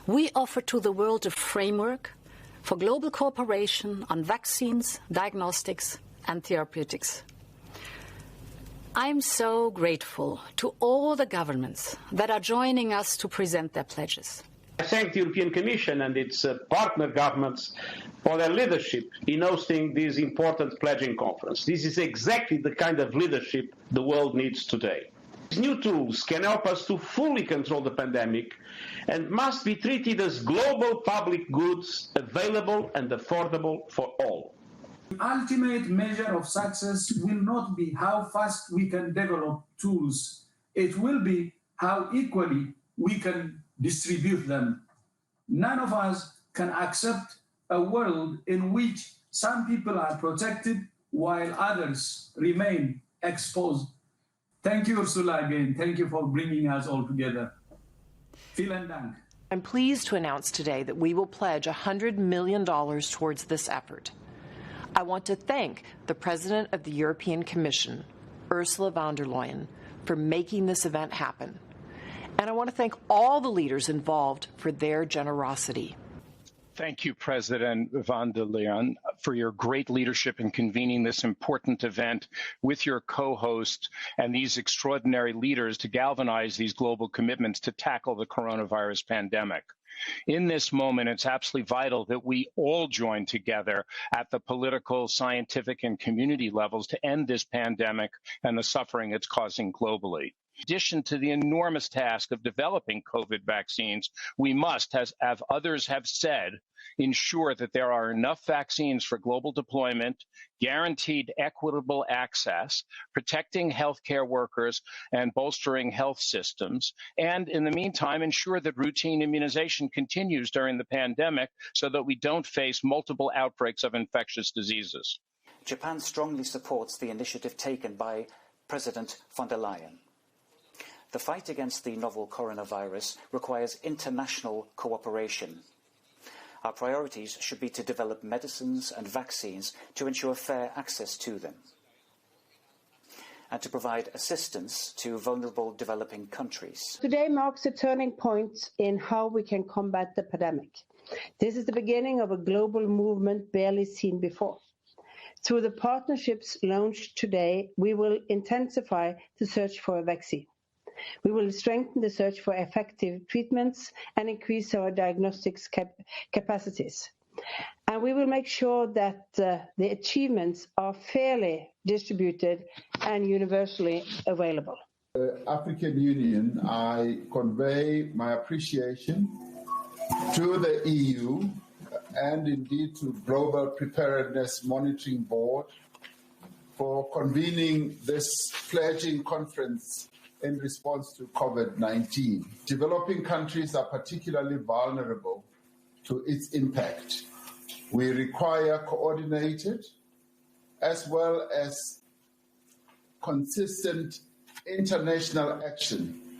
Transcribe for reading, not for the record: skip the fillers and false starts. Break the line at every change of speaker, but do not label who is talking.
We offer to the world a framework for global cooperation on vaccines, diagnostics, and therapeutics. I'm so grateful to all the governments that are joining us to present their pledges.
I thank the European Commission and its partner governments for their leadership in hosting this important pledging conference. This is exactly the kind of leadership the world needs today. These new tools can help us to fully control the pandemic and must be treated as global public goods available and affordable for all.
The ultimate measure of success will not be how fast we can develop tools. It will be how equally we can distribute them. None of us can accept a world in which some people are protected while others remain exposed. Thank you, Ursula, again. Thank you for bringing us all together. Vielen Dank.
I'm pleased to announce today that we will pledge $100 million towards this effort. I want to thank the President of the European Commission, Ursula von der Leyen, for making this event happen. And I want to thank all the leaders involved for their generosity.
Thank you, President von der Leyen, for your great leadership in convening this important event with your co-host and these extraordinary leaders to galvanize these global commitments to tackle the coronavirus pandemic. In this moment, it's absolutely vital that we all join together at the political, scientific, and community levels to end this pandemic and the suffering it's causing globally. In addition to the enormous task of developing COVID vaccines, we must, as others have said, ensure that there are enough vaccines for global deployment, guaranteed equitable access, protecting healthcare workers and bolstering health systems, and in the meantime, ensure that routine immunization continues during the pandemic so that we don't face multiple outbreaks of infectious diseases.
Japan strongly supports the initiative taken by President von der Leyen. The fight against the novel coronavirus requires international cooperation. Our priorities should be to develop medicines and vaccines to ensure fair access to them, and to provide assistance to vulnerable developing countries.
Today marks a turning point in how we can combat the pandemic. This is the beginning of a global movement barely seen before. Through the partnerships launched today, we will intensify the search for a vaccine. We will strengthen the search for effective treatments and increase our diagnostics capacities. And we will make sure that the achievements are fairly distributed and universally available.
The African Union, I convey my appreciation to the EU and indeed to Global Preparedness Monitoring Board for convening this pledging conference in response to COVID-19. Developing countries are particularly vulnerable to its impact. We require coordinated as well as consistent international action